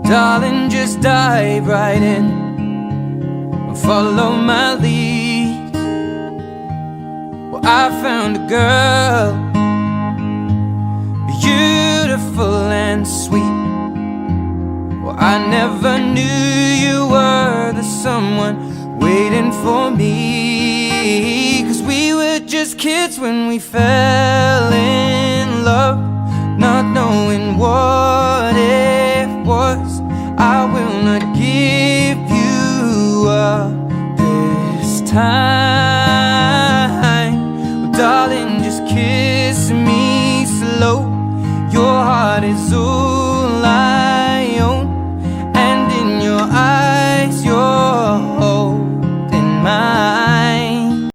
Darling, just dive right in and follow my lead. Well, I found a girl, beautiful and sweet. Well, I never knew you were the someone waiting for me. 'Cause we were just kids when we fell in love, not knowing what it was. I will not give you up this time. Well, darling, just kiss me slow. Your heart is over.